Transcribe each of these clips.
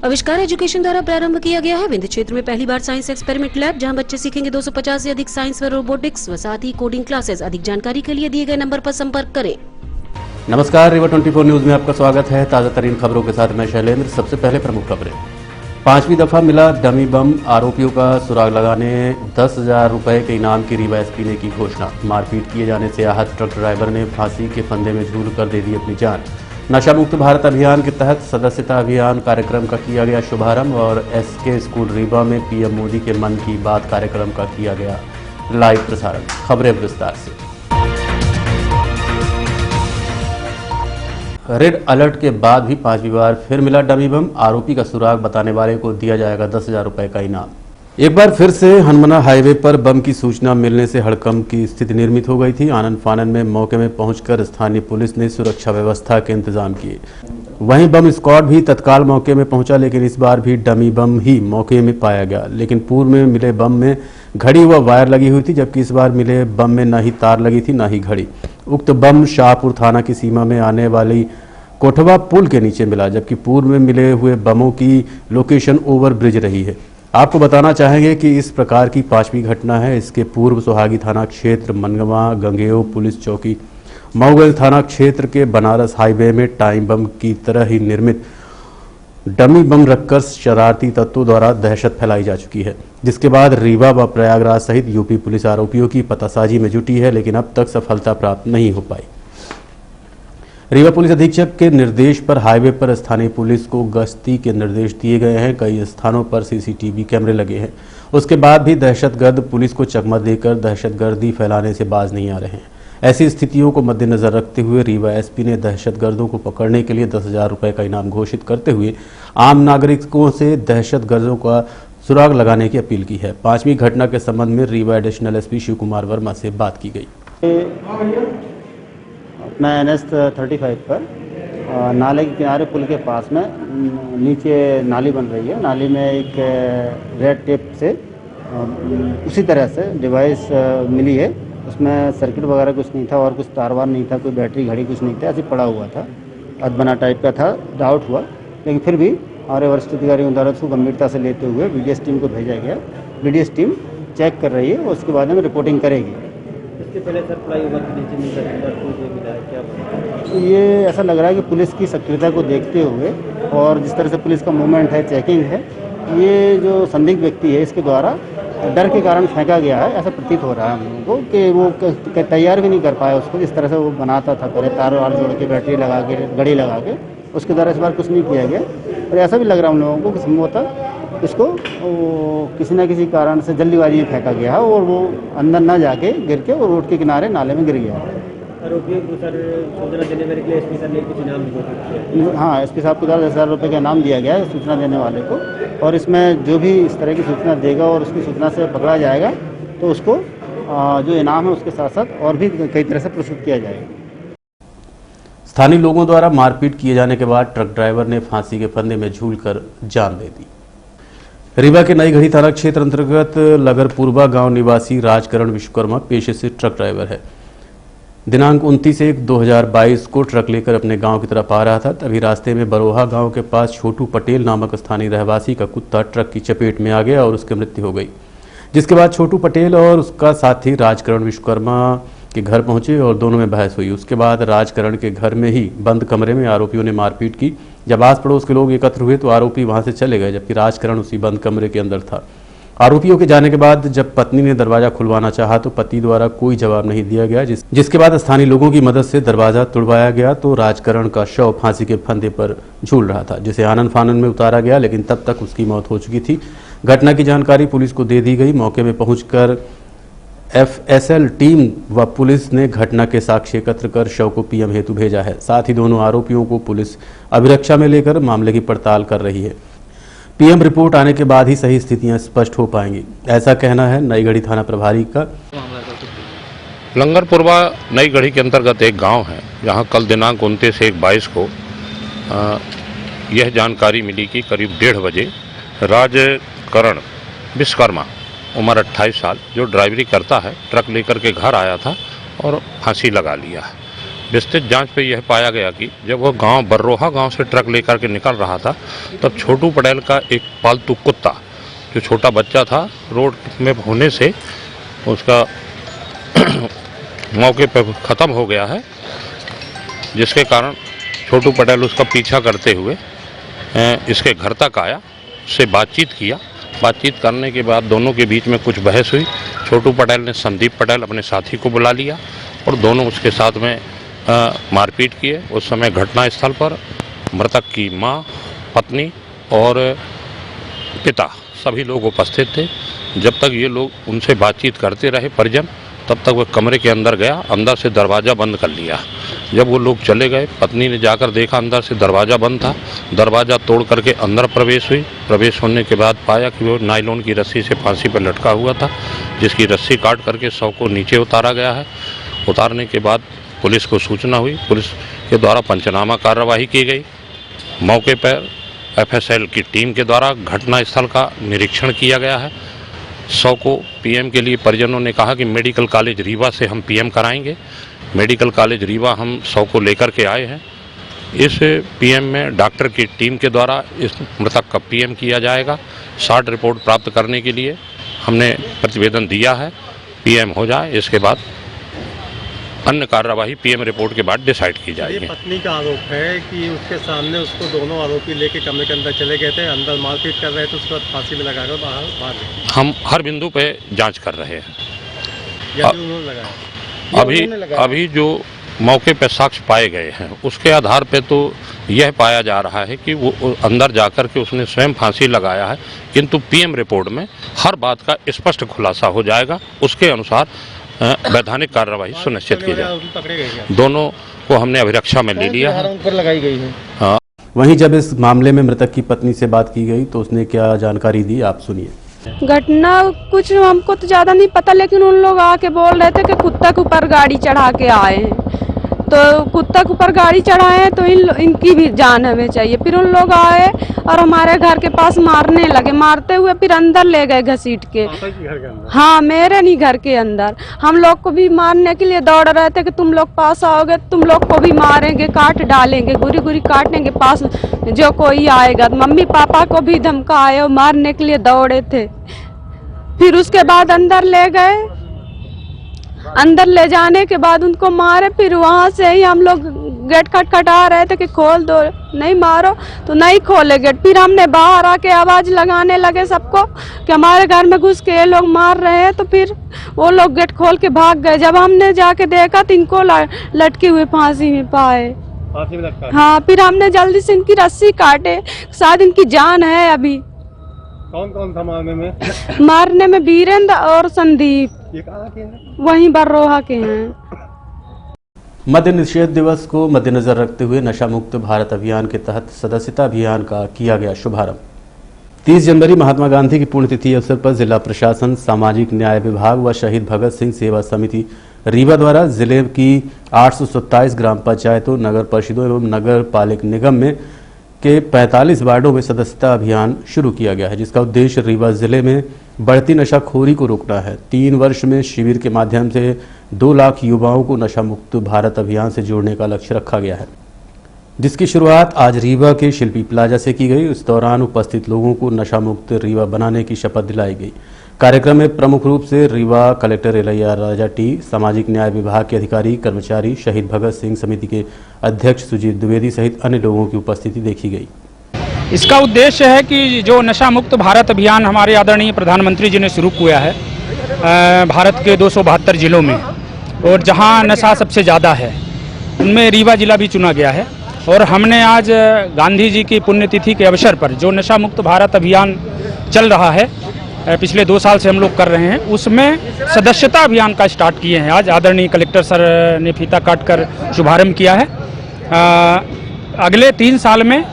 आविष्कार एजुकेशन द्वारा प्रारंभ किया गया है। विंध्य क्षेत्र में पहली बार साइंस एक्सपेरिमेंट लैब, जहां बच्चे सीखेंगे 250 से अधिक साइंस व रोबोटिक्स व साथ ही कोडिंग क्लासेस। अधिक जानकारी के लिए दिए गए नंबर पर संपर्क करें। नमस्कार, रिवर 24 न्यूज में आपका स्वागत है। ताजा तरीन खबरों के साथ मैं शैलेंद्र। सबसे पहले प्रमुख खबरें। 5वीं दफा मिला डमी बम, आरोपियों का सुराग लगाने 10,000 रुपए के इनाम की रीवा एसपी ने की घोषणा। मारपीट किए जाने से आहत ट्रक ड्राइवर ने फांसी के फंदे में झूल कर दे दी अपनी जान। नशा मुक्त भारत अभियान के तहत सदस्यता अभियान कार्यक्रम का किया गया शुभारंभ और एसके स्कूल रीवा में पीएम मोदी के मन की बात कार्यक्रम का किया गया लाइव प्रसारण। खबरें विस्तार से। रेड अलर्ट के बाद भी 5वीं बार फिर मिला डमी बम, आरोपी का सुराग बताने वाले को दिया जाएगा 10,000 रुपए का इनाम। एक बार फिर से हनुमना हाईवे पर बम की सूचना मिलने से हड़कंप की स्थिति निर्मित हो गई थी। आनन फानन में मौके में पहुंचकर स्थानीय पुलिस ने सुरक्षा व्यवस्था के इंतजाम किए। वहीं बम स्क्वाड भी तत्काल मौके में पहुंचा, लेकिन इस बार भी डमी बम ही मौके में पाया गया। लेकिन पूर्व में मिले बम में घड़ी व वायर लगी हुई थी, जबकि इस बार मिले बम में न ही तार लगी थी न ही घड़ी। उक्त बम शाहपुर थाना की सीमा में आने वाली कोठवा पुल के नीचे मिला, जबकि पूर्व में मिले हुए बमों की लोकेशन ओवर ब्रिज रही है। आपको बताना चाहेंगे कि इस प्रकार की 5वीं घटना है। इसके पूर्व सोहागी थाना क्षेत्र मनगवा गंगेओ पुलिस चौकी, मऊगंज थाना क्षेत्र के बनारस हाईवे में टाइम बम की तरह ही निर्मित डमी बम रखकर शरारती तत्वों द्वारा दहशत फैलाई जा चुकी है, जिसके बाद रीवा व प्रयागराज सहित यूपी पुलिस आरोपियों की पतासाजी में जुटी है, लेकिन अब तक सफलता प्राप्त नहीं हो पाई। रीवा पुलिस अधीक्षक के निर्देश पर हाईवे पर स्थानीय पुलिस को गश्ती के निर्देश दिए गए हैं। कई स्थानों पर सीसीटीवी कैमरे लगे हैं। उसके बाद भी दहशतगर्द पुलिस को चकमा देकर दहशतगर्दी फैलाने से बाज नहीं आ रहे हैं। ऐसी स्थितियों को मद्देनजर रखते हुए रीवा एसपी ने दहशतगर्दों को पकड़ने के लिए 10,000 रुपए का इनाम घोषित करते हुए आम नागरिकों से दहशतगर्दों का सुराग लगाने की अपील की है। 5वीं घटना के संबंध में रीवा एडिशनल एसपी शिव कुमार वर्मा से बात की गई। मैं NH 35 पर नाले के किनारे पुल के पास में नीचे नाली बन रही है। नाली में एक रेड टेप से उसी तरह से डिवाइस मिली है। उसमें सर्किट वगैरह कुछ नहीं था और कुछ तारवार नहीं था, कोई बैटरी घड़ी कुछ नहीं था, ऐसे पड़ा हुआ था, अधबना टाइप का था। डाउट हुआ, लेकिन फिर भी हमारे वरिष्ठ अधिकारियों द्वारा उसको गंभीरता से लेते हुए BDS टीम को भेजा गया। BDS टीम चेक कर रही है और उसके बाद में रिपोर्टिंग करेगी। इसके पहले सर फ्लाईओवर के नीचे मिला है क्या? ये ऐसा लग रहा है कि पुलिस की सक्रियता को देखते हुए और जिस तरह से पुलिस का मूवमेंट है, चेकिंग है, ये जो संदिग्ध व्यक्ति है इसके द्वारा डर के कारण फेंका गया है, ऐसा प्रतीत हो रहा है हम लोगों को कि वो तैयार भी नहीं कर पाया उसको। जिस तरह से वो बनाता था पहले, तार वार जोड़ के, बैटरी लगा के, घड़ी लगा के, उसके द्वारा इस बार कुछ नहीं किया गया। और ऐसा भी लग रहा है हम लोगों को कि संभवतः इसको किसी न किसी कारण से जल्दीबाजी में फेंका गया है और वो अंदर न जाके गिर के वो रोड के किनारे नाले में गिर गया है। आरोपियों को सर सूचना देने के लिए एसपी सर ने कुछ इनाम दिया? हाँ, एसपी साहब को 10,000 रुपये का इनाम दिया गया है सूचना देने वाले को, और इसमें जो भी इस तरह की सूचना देगा और उसकी सूचना से पकड़ा जाएगा तो उसको जो इनाम है उसके साथ साथ और भी कई तरह से पुरस्कृत किया जाएगा। स्थानीय लोगों द्वारा मारपीट किए जाने के बाद ट्रक ड्राइवर ने फांसी के फंदे में झूलकर जान दे दी। रीवा के नई घड़ी थाना क्षेत्र अंतर्गत लगरपुरवा गांव निवासी राजकरण विश्वकर्मा पेशे से ट्रक ड्राइवर है। दिनांक 29/1/2022 को ट्रक लेकर अपने गांव की तरफ आ रहा था। तभी रास्ते में बरोहा गांव के पास छोटू पटेल नामक स्थानीय रहवासी का कुत्ता ट्रक की चपेट में आ गया और उसकी मृत्यु हो गई, जिसके बाद छोटू पटेल और उसका साथी राजकरण विश्वकर्मा के घर पहुंचे और दोनों में बहस हुई। उसके बाद राजकरण के घर में ही बंद कमरे में आरोपियों ने मारपीट की। जब आस पड़ोस के लोग एकत्र हुए तो आरोपी वहां से चले गए, जबकि राजकरण उसी बंद कमरे के अंदर था। आरोपियों के जाने के बाद जब पत्नी ने दरवाजा खुलवाना चाहा तो पति द्वारा कोई जवाब नहीं दिया गया, जिसके बाद स्थानीय लोगों की मदद से दरवाजा तोड़वाया गया तो राजकरण का शव फांसी के फंदे पर झूल रहा था, जिसे आनन फानन में उतारा गया, लेकिन तब तक उसकी मौत हो चुकी थी। घटना की जानकारी पुलिस को दे दी गई। मौके में पहुंचकर FSL टीम व पुलिस ने घटना के साक्ष्य एकत्र कर शव को PM हेतु भेजा है। साथ ही दोनों आरोपियों को पुलिस अभिरक्षा में लेकर मामले की पड़ताल कर रही है। PM रिपोर्ट आने के बाद ही सही स्थितियां स्पष्ट हो पाएंगी, ऐसा कहना है नई घड़ी थाना प्रभारी का। लंगरपुरवा नई घड़ी के अंतर्गत एक गांव है, जहां कल दिनांक 29/1/22 को यह जानकारी मिली कि करीब 1:30 बजे राजकरण विश्वकर्मा उम्र 28 साल जो ड्राइवरी करता है ट्रक लेकर के घर आया था और फांसी लगा लिया है। विस्तृत जांच पे यह पाया गया कि जब वह गांव बर्रोहा गांव से ट्रक लेकर के निकल रहा था, तब छोटू पटेल का एक पालतू कुत्ता, जो छोटा बच्चा था, रोड में होने से उसका मौके पर ख़त्म हो गया है, जिसके कारण छोटू पटेल उसका पीछा करते हुए इसके घर तक आया, उससे बातचीत किया। बातचीत करने के बाद दोनों के बीच में कुछ बहस हुई। छोटू पटेल ने संदीप पटेल अपने साथी को बुला लिया और दोनों उसके साथ में मारपीट किए। उस समय घटनास्थल पर मृतक की मां, पत्नी और पिता सभी लोग उपस्थित थे। जब तक ये लोग उनसे बातचीत करते रहे परिजन, तब तक वह कमरे के अंदर गया, अंदर से दरवाज़ा बंद कर लिया। जब वो लोग चले गए, पत्नी ने जाकर देखा अंदर से दरवाज़ा बंद था। दरवाज़ा तोड़ करके अंदर प्रवेश हुई। प्रवेश होने के बाद पाया कि वो नायलॉन की रस्सी से फांसी पर लटका हुआ था, जिसकी रस्सी काट करके शव को नीचे उतारा गया है। उतारने के बाद पुलिस को सूचना हुई। पुलिस के द्वारा पंचनामा कार्रवाई की गई। मौके पर FSL की टीम के द्वारा घटनास्थल का निरीक्षण किया गया है। शव को PM के लिए परिजनों ने कहा कि मेडिकल कॉलेज रीवा से हम PM कराएंगे। मेडिकल कॉलेज रीवा हम शव को लेकर के आए हैं। इस PM में डॉक्टर की टीम के द्वारा इस मृतक का PM किया जाएगा। शॉर्ट रिपोर्ट प्राप्त करने के लिए हमने प्रतिवेदन दिया है। PM हो जाए, इसके बाद अन्य कार्यवाही PM रिपोर्ट के बाद डिसाइड की जाएगी। ये पत्नी का आरोप है कि उसके सामने उसको दोनों आरोपी लेके कमरे के अंदर चले गए थे, अंदर मारपीट कर रहे थे, उसके बाद फांसी में लगाकर बाहर हम हर बिंदु पे जांच कर रहे हैं। या उन्होंने लगाया? अभी जो मौके पे साक्ष्य पाए गए हैं, उसके आधार पे तो यह पाया जा रहा है कि वो अंदर जाकर के उसने स्वयं फांसी लगाया है, किंतु PM रिपोर्ट में हर बात का स्पष्ट खुलासा हो जाएगा। उसके अनुसार वैधानिक कार्रवाई सुनिश्चित की जाए। दोनों को हमने अभिरक्षा में ले लिया है। उन पर लगाई गई है। हाँ। वहीं जब इस मामले में मृतक की पत्नी से बात की गई तो उसने क्या जानकारी दी, आप सुनिए। घटना कुछ हमको तो ज्यादा नहीं पता, लेकिन उन लोग आके बोल रहे थे कि कुत्ता के ऊपर गाड़ी चढ़ा के आए हैं, तो कुत्ता के ऊपर गाड़ी चढ़ाए हैं तो इनकी भी जान हमें चाहिए। फिर उन लोग आए और हमारे घर के पास मारने लगे, मारते हुए फिर अंदर ले गए घसीट के। हाँ, मेरे नहीं, घर के अंदर। हम लोग को भी मारने के लिए दौड़ रहे थे कि तुम लोग पास आओगे, तुम लोग को भी मारेंगे, काट डालेंगे, गुरी गुरी काटेंगे पास जो कोई आएगा। मम्मी पापा को भी धमकाए और मारने के लिए दौड़े थे। फिर उसके बाद अंदर ले गए। अंदर ले जाने के बाद उनको मारे। फिर वहाँ से ही हम लोग गेट खटखटा रहे थे कि खोल दो, नहीं मारो, तो नहीं खोले गेट। फिर हमने बाहर आके आवाज लगाने लगे सबको कि हमारे घर में घुस के ये लोग मार रहे हैं, तो फिर वो लोग गेट खोल के भाग गए। जब हमने जाके देखा तो इनको लटके हुए फांसी में पाए। हाँ, फिर हमने जल्दी से इनकी रस्सी काटे, शायद इनकी जान है अभी। कौन कौन था मारने में? मारने में वीरेंद्र और संदीप। ये कहाँ के हैं? वहीं बर्रोहा के हैं। मद्य निषेध दिवस को मद्देनजर रखते हुए नशा मुक्त भारत अभियान के तहत सदस्यता अभियान का किया गया शुभारंभ। 30 जनवरी महात्मा गांधी की पुण्यतिथि अवसर पर जिला प्रशासन, सामाजिक न्याय विभाग व शहीद भगत सिंह सेवा समिति रीवा द्वारा जिले की 827 ग्राम पंचायतों, नगर परिषदों एवं नगर पालिक निगम में के 45 वार्डों में सदस्यता अभियान शुरू किया गया है, जिसका उद्देश्य रीवा जिले में बढ़ती नशाखोरी को रोकना है। 3 वर्ष में शिविर के माध्यम से 2 लाख युवाओं को नशा मुक्त भारत अभियान से जोड़ने का लक्ष्य रखा गया है, जिसकी शुरुआत आज रीवा के शिल्पी प्लाजा से की गई। इस दौरान उपस्थित लोगों को नशा मुक्त रीवा बनाने की शपथ दिलाई गई। कार्यक्रम में प्रमुख रूप से रीवा कलेक्टर एलैया राजा टी, सामाजिक न्याय विभाग के अधिकारी, कर्मचारी, शहीद भगत सिंह समिति के अध्यक्ष सुजीत द्विवेदी सहित अन्य लोगों की उपस्थिति देखी गई। इसका उद्देश्य है कि जो नशा मुक्त भारत अभियान हमारे आदरणीय प्रधानमंत्री जी ने शुरू किया है भारत के 272 जिलों में, और जहां नशा सबसे ज़्यादा है उनमें रीवा जिला भी चुना गया है। और हमने आज गांधी जी की पुण्यतिथि के अवसर पर जो नशा मुक्त भारत अभियान चल रहा है, पिछले 2 साल से हम लोग कर रहे हैं, उसमें सदस्यता अभियान का स्टार्ट किए हैं। आज आदरणीय कलेक्टर सर ने फीता काटकर शुभारंभ किया है। अगले 3 साल में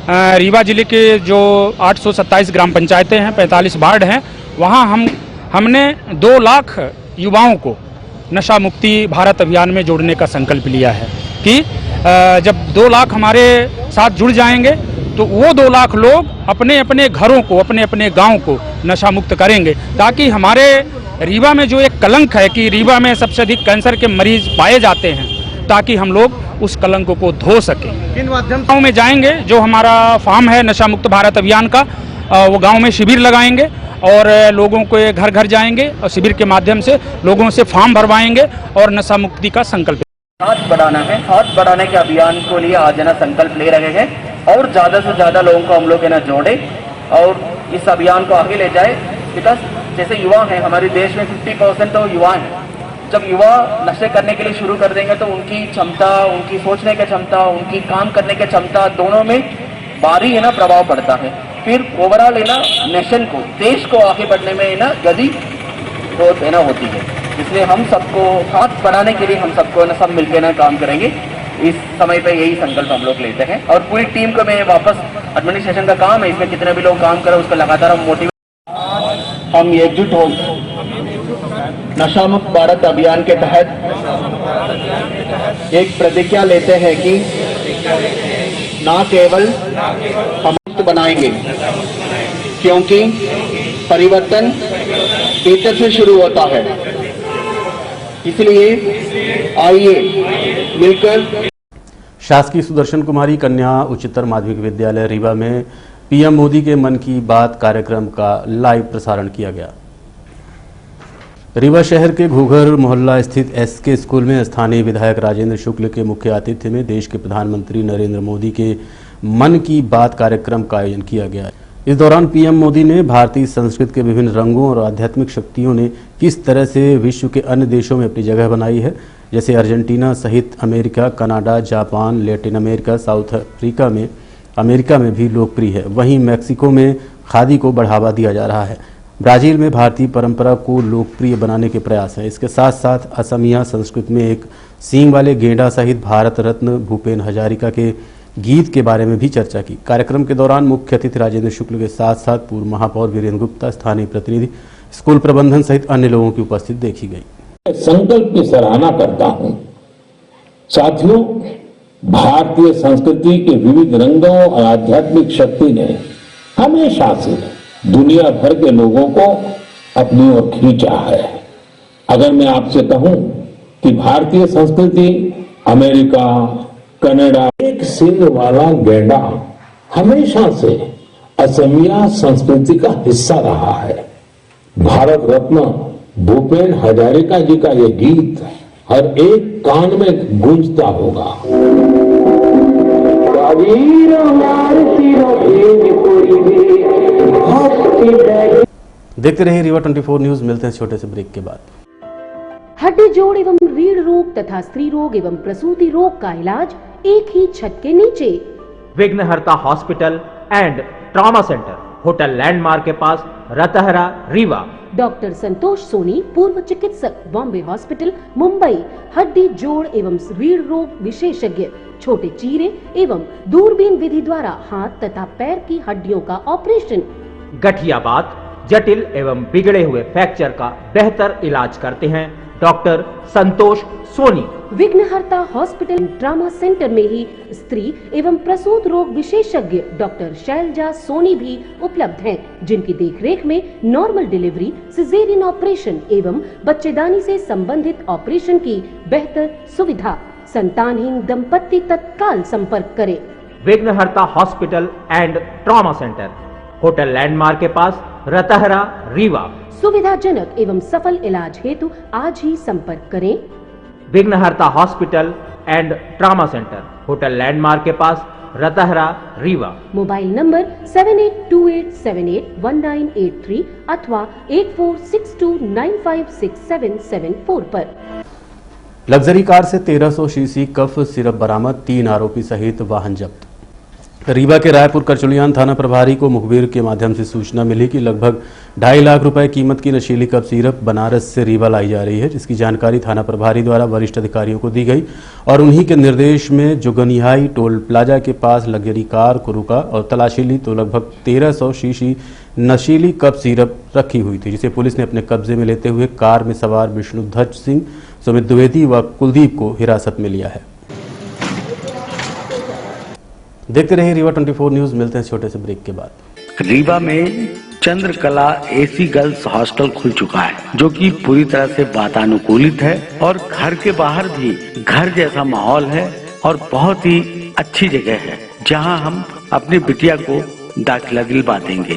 रीवा जिले के जो 827 ग्राम पंचायतें हैं, 45 वार्ड हैं, वहाँ हमने 2 लाख युवाओं को नशा मुक्ति भारत अभियान में जोड़ने का संकल्प लिया है कि जब 2 लाख हमारे साथ जुड़ जाएंगे तो वो 2 लाख लोग अपने अपने घरों को, अपने अपने गांव को नशा मुक्त करेंगे, ताकि हमारे रीवा में जो एक कलंक है कि रीवा में सबसे अधिक कैंसर के मरीज पाए जाते हैं, ताकि हम लोग उस कलंक को धो सकें। किन माध्यम गाँव में जाएंगे, जो हमारा फार्म है नशा मुक्त भारत अभियान का, वो गांव में शिविर लगाएंगे और लोगों के घर घर जाएंगे और शिविर के माध्यम से लोगों से फॉर्म भरवाएंगे और नशा मुक्ति का संकल्प। हाथ बढ़ाना है, हाथ बढ़ाने के अभियान को लिए आज ना संकल्प ले रहे हैं और ज़्यादा से ज़्यादा लोगों को हम लोग है ना जोड़े और इस अभियान को आगे ले जाए। बिकॉज जैसे युवा हैं हमारे देश में 50% तो युवा हैं। जब युवा नशे करने के लिए शुरू कर देंगे तो उनकी क्षमता, उनकी सोचने की क्षमता, उनकी काम करने की क्षमता दोनों में भारी है ना प्रभाव पड़ता है। फिर ओवरऑल है ना नेशन को, देश को आगे बढ़ने में है ना गति बहुत है ना होती है। इसलिए हम सबको हाथ बढ़ाने के लिए हम सबको ना सब मिलकर ना काम करेंगे। इस समय पे यही संकल्प हम लोग लेते हैं और पूरी टीम को मैं वापस एडमिनिस्ट्रेशन का काम है, इसमें कितने भी लोग काम करें उसको लगातार हम मोटिवेट, हम एकजुट हो नशा मुक्त भारत अभियान के तहत एक प्रतिज्ञा लेते हैं कि ना केवल हम मुक्त बनाएंगे, क्योंकि परिवर्तन भीतर से शुरू होता है। इसलिए आइए मिलकर शासकीय सुदर्शन कुमारी कन्या उच्चतर माध्यमिक विद्यालय रीवा में पीएम मोदी के मन की बात कार्यक्रम का लाइव प्रसारण किया गया। रीवा शहर के घूघर मोहल्ला स्थित एसके स्कूल में स्थानीय विधायक राजेंद्र शुक्ल के मुख्य आतिथ्य में देश के प्रधानमंत्री नरेंद्र मोदी के मन की बात कार्यक्रम का आयोजन किया गया। इस दौरान पीएम मोदी ने भारतीय संस्कृति के विभिन्न रंगों और आध्यात्मिक शक्तियों ने किस तरह से विश्व के अन्य देशों में अपनी जगह बनाई है, जैसे अर्जेंटीना सहित America, Canada, Japan, Latin America, south Africa में, अमेरिका में भी लोकप्रिय है। वहीं मैक्सिको में खादी को बढ़ावा दिया जा रहा है। ब्राजील में भारतीय परंपरा को लोकप्रिय बनाने के प्रयास हैं। इसके साथ साथ असमिया संस्कृति में एक सींग वाले गेंडा सहित भारत रत्न भूपेन हजारिका के गीत के बारे में भी चर्चा की। कार्यक्रम के दौरान मुख्य अतिथि राजेंद्र शुक्ल के साथ साथ पूर्व महापौर वीरेंद्र गुप्ता, स्थानीय प्रतिनिधि, स्कूल प्रबंधन सहित अन्य लोगों की उपस्थिति देखी गई। संकल्प की सराहना करता हूं। साथियों, भारतीय संस्कृति के विविध रंगों और आध्यात्मिक शक्ति ने हमेशा से दुनिया भर के लोगों को अपनी ओर खींचा है। अगर मैं आपसे कहूं कि भारतीय संस्कृति अमेरिका, कनाडा, एक सींग वाला गेंडा हमेशा से असमिया संस्कृति का हिस्सा रहा है। भारत रत्न भूपेन हजारिका जी का ये गीत हर एक कान में गूंजता होगा। देखते रहिए रीवा 24 न्यूज। मिलते हैं छोटे से ब्रेक के बाद। हड्डी जोड़ एवं रीढ़ रोग तथा स्त्री रोग एवं प्रसूति रोग का इलाज एक ही छत के नीचे। विघ्नहर्ता hospital and trauma centre, hotel landmark के पास, रतहरा, रीवा। डॉक्टर संतोष सोनी, पूर्व चिकित्सक, बॉम्बे हॉस्पिटल, मुंबई। हड्डी जोड़ एवं रीढ़ रोग विशेषज्ञ, छोटे चीरे एवं दूरबीन विधि द्वारा हाथ तथा पैर की हड्डियों का ऑपरेशन। गठियाबात, जटिल एवं बिगड़े हुए फ्रैक्चर का बेहतर इलाज करते हैं डॉक्टर संतोष सोनी। विघ्नहर्ता हॉस्पिटल ट्रामा सेंटर में ही स्त्री एवं प्रसूत रोग विशेषज्ञ डॉक्टर शैलजा सोनी भी उपलब्ध हैं, जिनकी देखरेख में नॉर्मल डिलीवरी, सिजेरियन ऑपरेशन एवं बच्चेदानी से संबंधित ऑपरेशन की बेहतर सुविधा। संतानहीन दंपत्ति तत्काल संपर्क करें। विघ्नहर्ता hospital and trauma centre, hotel landmark के पास, रतहरा, रीवा। सुविधाजनक एवं सफल इलाज हेतु आज ही संपर्क करें। विघ्नहर्ता hospital and trauma centre, hotel landmark के पास, रतहरा, रीवा। मोबाइल नंबर 7828781983 अथवा 8462956774 पर। लग्जरी कार से 1300 शीशी कफ सिरप बरामद, 3 आरोपी सहित वाहन जब्त। रीवा के रायपुर करचुलियान थाना प्रभारी को मुखबिर के माध्यम से सूचना मिली कि लगभग 2.5 लाख रुपए कीमत की नशीली कफ सिरप बनारस से रीवा लाई जा रही है, जिसकी जानकारी थाना प्रभारी द्वारा वरिष्ठ अधिकारियों को दी गई और उन्हीं के निर्देश में जुगनिहाई टोल प्लाजा के पास लग्जरी कार को रुका और तलाशी ली तो लगभग 1300 शीशी नशीली कफ सिरप रखी हुई थी, जिसे पुलिस ने अपने कब्जे में लेते हुए कार में सवार विष्णुध्वज सिंह, सुमित द्विवेदी व कुलदीप को हिरासत में लिया है। देखते रहिए रीवा 24 न्यूज। मिलते हैं छोटे से ब्रेक के बाद। रीवा में चंद्रकला एसी गर्ल्स हॉस्टल खुल चुका है, जो कि पूरी तरह से वातानुकूलित है और घर के बाहर भी घर जैसा माहौल है और बहुत ही अच्छी जगह है, जहां हम अपनी बिटिया को दाखिला दिलवा देंगे।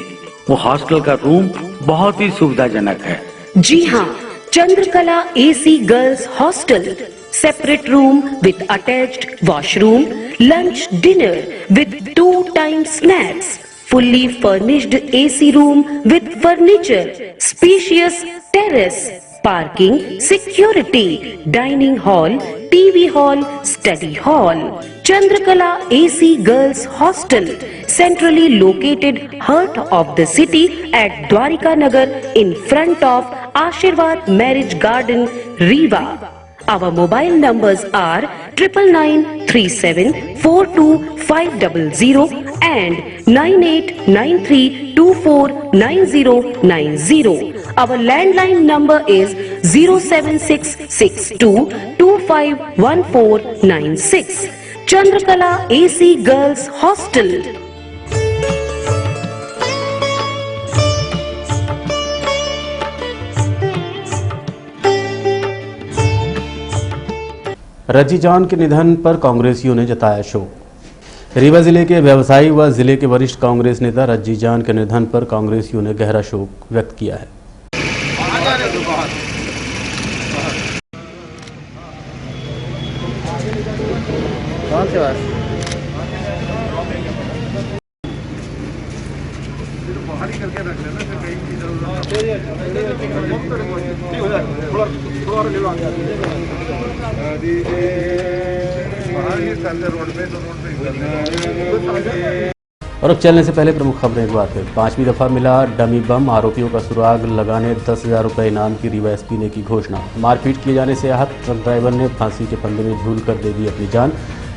वो हॉस्टल का रूम बहुत ही सुविधाजनक है। जी हाँ, Chandrakala AC girls hostel, separate room with attached washroom, lunch dinner with 2 time snacks, fully furnished AC room with furniture, spacious terrace, parking, security, dining hall, TV hall, study hall. Chandrakala AC Girls Hostel, centrally located heart of the city at Dwarika Nagar in front of Ashirwad Marriage Garden, Rewa. Our mobile numbers are 9937425500 and 9893249090. Our landline number is 07662251496. Chandrakala AC Girls Hostel. रज्जी जान के निधन पर कांग्रेसियों ने जताया शोक। रीवा जिले के व्यवसायी व जिले के वरिष्ठ कांग्रेस नेता रज्जी जान के निधन पर कांग्रेसियों ने गहरा शोक व्यक्त किया है। और अब चलने से पहले प्रमुख खबरें एक बार फिर। 5वीं दफा मिला डमी बम, आरोपियों का सुराग लगाने 10,000 रुपए इनाम की रीवा एसपी ने की घोषणा। मारपीट किए जाने से आहत ट्रक ड्राइवर ने फांसी के फंदे में झूलकर दे दी अपनी जान।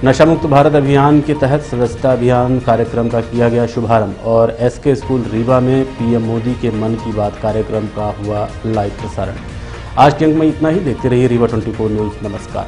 नशा मुक्त भारत अभियान के तहत सदस्यता अभियान कार्यक्रम का किया गया शुभारंभ और एसके स्कूल रीवा में पीएम मोदी के मन की बात कार्यक्रम का हुआ लाइव प्रसारण। आज के अंक में इतना ही। देखते रहिए रीवा 24 न्यूज। नमस्कार।